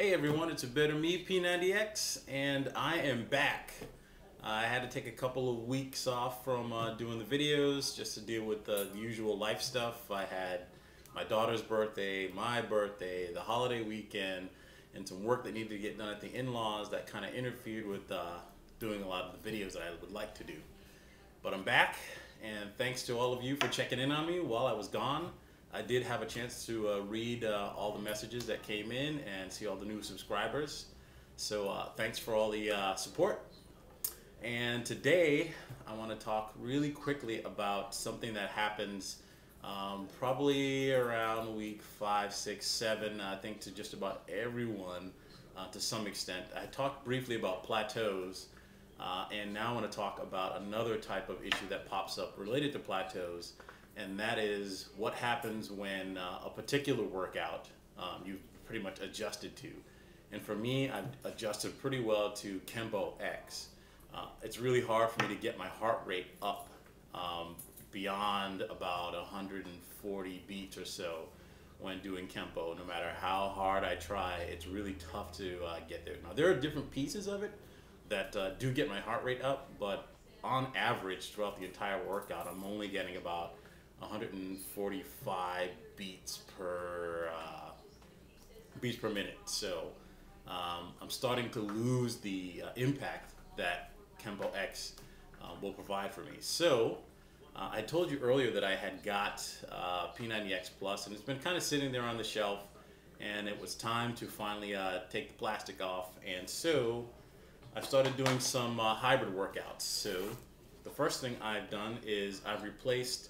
Hey everyone, it's a better me, P90X, and I am back. I had to take a couple of weeks off from doing the videos just to deal with the usual life stuff. I had my daughter's birthday, my birthday, the holiday weekend, and some work that needed to get done at the in-laws that kind of interfered with doing a lot of the videos that I would like to do. But I'm back, and thanks to all of you for checking in on me while I was gone. I did have a chance to read all the messages that came in and see all the new subscribers. So thanks for all the support. And today I want to talk really quickly about something that happens probably around week 5, 6, 7, I think to just about everyone to some extent. I talked briefly about plateaus, and now I want to talk about another type of issue that pops up related to plateaus. And that is what happens when a particular workout you've pretty much adjusted to. And for me, I've adjusted pretty well to Kenpo X. It's really hard for me to get my heart rate up beyond about 140 beats or so when doing Kenpo. No matter how hard I try, it's really tough to get there. Now, there are different pieces of it that do get my heart rate up, but on average, throughout the entire workout, I'm only getting about 145 beats per minute. So I'm starting to lose the impact that Kenpo X will provide for me. So I told you earlier that I had got P90X Plus, and it's been kind of sitting there on the shelf, and it was time to finally take the plastic off. And so I've started doing some hybrid workouts. So the first thing I've done is I've replaced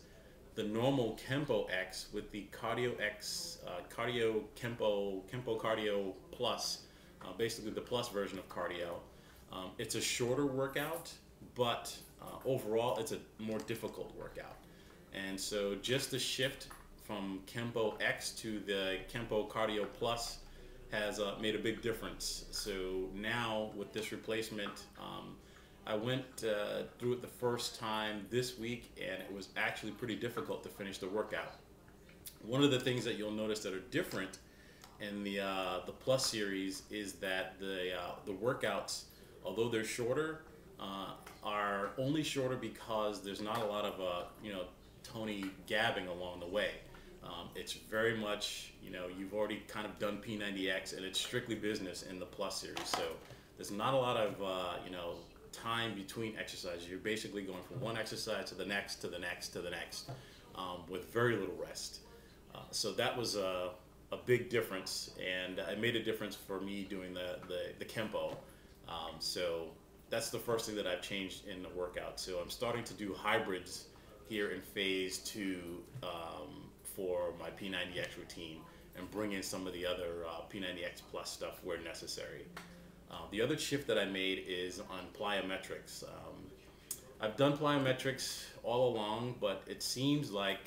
the normal Kenpo X with the Cardio X, Kenpo Cardio Plus, basically the plus version of cardio. It's a shorter workout, but overall it's a more difficult workout. And so just the shift from Kenpo X to the Kenpo Cardio Plus has made a big difference. So now with this replacement, I went through it the first time this week, and it was actually pretty difficult to finish the workout. One of the things that you'll notice that are different in the Plus series is that the workouts, although they're shorter, are only shorter because there's not a lot of Tony gabbing along the way. It's very much, you've already kind of done P90X, and it's strictly business in the Plus series. So there's not a lot of time between exercises. You're basically going from one exercise to the next, to the next, to the next, with very little rest. So that was a big difference, and it made a difference for me doing the Kenpo. So that's the first thing that I've changed in the workout. So I'm starting to do hybrids here in phase 2 for my P90X routine, and bring in some of the other P90X Plus stuff where necessary. The other shift that I made is on Plyometrics. I've done Plyometrics all along, but it seems like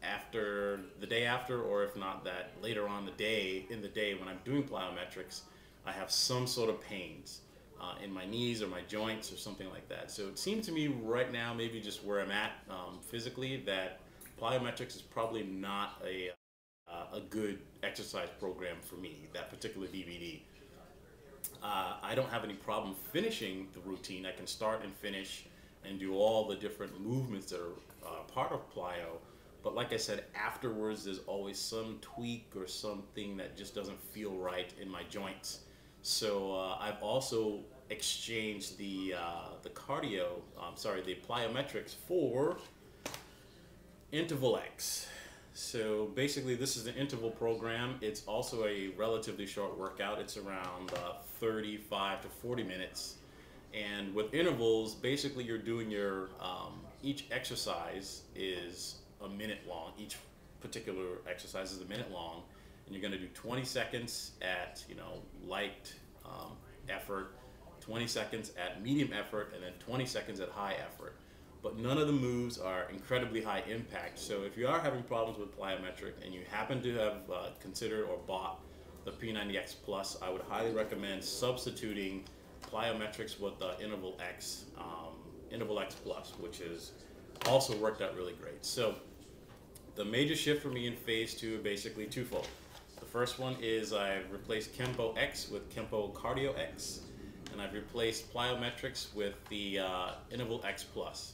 after the day after, or if not that later on in the day when I'm doing Plyometrics, I have some sort of pains in my knees or my joints or something like that. So it seems to me right now, maybe just where I'm at physically, that Plyometrics is probably not a good exercise program for me, that particular DVD. I don't have any problem finishing the routine. I can start and finish and do all the different movements that are part of Plyo. But like I said, afterwards there's always some tweak or something that just doesn't feel right in my joints. So I've also exchanged the Plyometrics for Interval X. So basically this is the interval program. It's also a relatively short workout. It's around 35 to 40 minutes. And with intervals, basically you're doing your, each exercise is a minute long. Each particular exercise is a minute long. And you're gonna do 20 seconds at light effort, 20 seconds at medium effort, and then 20 seconds at high effort. But none of the moves are incredibly high impact. So if you are having problems with Plyometric and you happen to have considered or bought the P90X Plus, I would highly recommend substituting Plyometrics with the Interval X Plus, which has also worked out really great. So the major shift for me in phase 2 are basically twofold. The first one is I've replaced Kenpo X with Kenpo Cardio X, and I've replaced Plyometrics with the Kenpo X PLUS.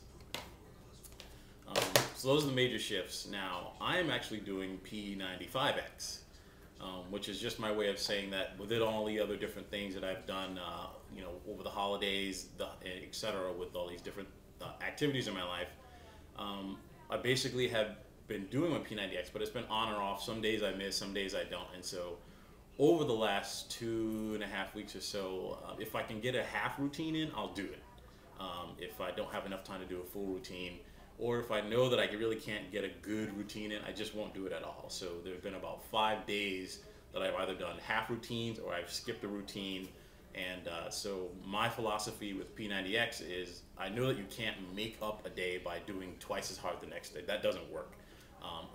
So those are the major shifts. Now, I'm actually doing P95X, which is just my way of saying that within all the other different things that I've done, you know, over the holidays, etc., with all these different activities in my life, I basically have been doing my P90X, but it's been on or off. Some days I miss, some days I don't, and so over the last 2.5 weeks or so, if I can get a half routine in, I'll do it. If I don't have enough time to do a full routine, or if I know that I really can't get a good routine in, I just won't do it at all. So there have been about 5 days that I've either done half routines or I've skipped a routine. And so my philosophy with P90X is I know that you can't make up a day by doing twice as hard the next day. That doesn't work.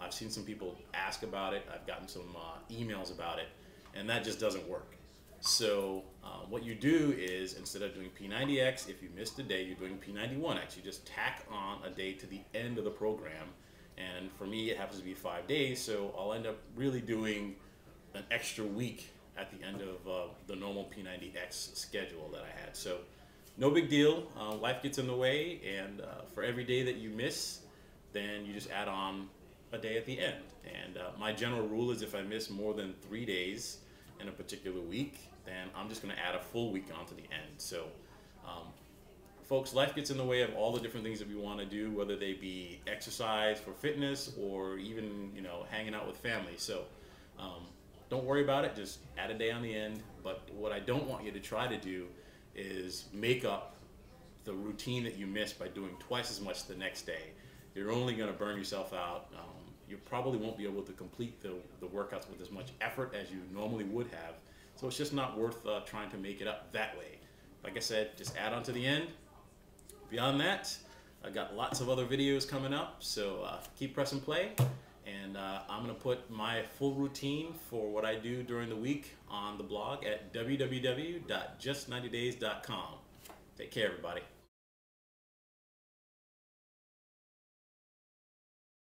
I've seen some people ask about it. I've gotten some emails about it, and that just doesn't work. So what you do is, instead of doing P90X, if you missed a day, you're doing P91X. You just tack on a day to the end of the program. And for me, it happens to be 5 days, so I'll end up really doing an extra week at the end of the normal P90X schedule that I had. So no big deal. Life gets in the way, and for every day that you miss, then you just add on a day at the end. And my general rule is if I miss more than 3 days in a particular week, then I'm just going to add a full week onto the end. So folks, life gets in the way of all the different things that we want to do, whether they be exercise for fitness or even, you know, hanging out with family. So don't worry about it, just add a day on the end. But what I don't want you to try to do is make up the routine that you missed by doing twice as much the next day. You're only going to burn yourself out. You probably won't be able to complete the workouts with as much effort as you normally would have. So it's just not worth trying to make it up that way. Like I said, just add on to the end. Beyond that, I've got lots of other videos coming up, so keep pressing play. And I'm going to put my full routine for what I do during the week on the blog at www.just90days.com. Take care, everybody.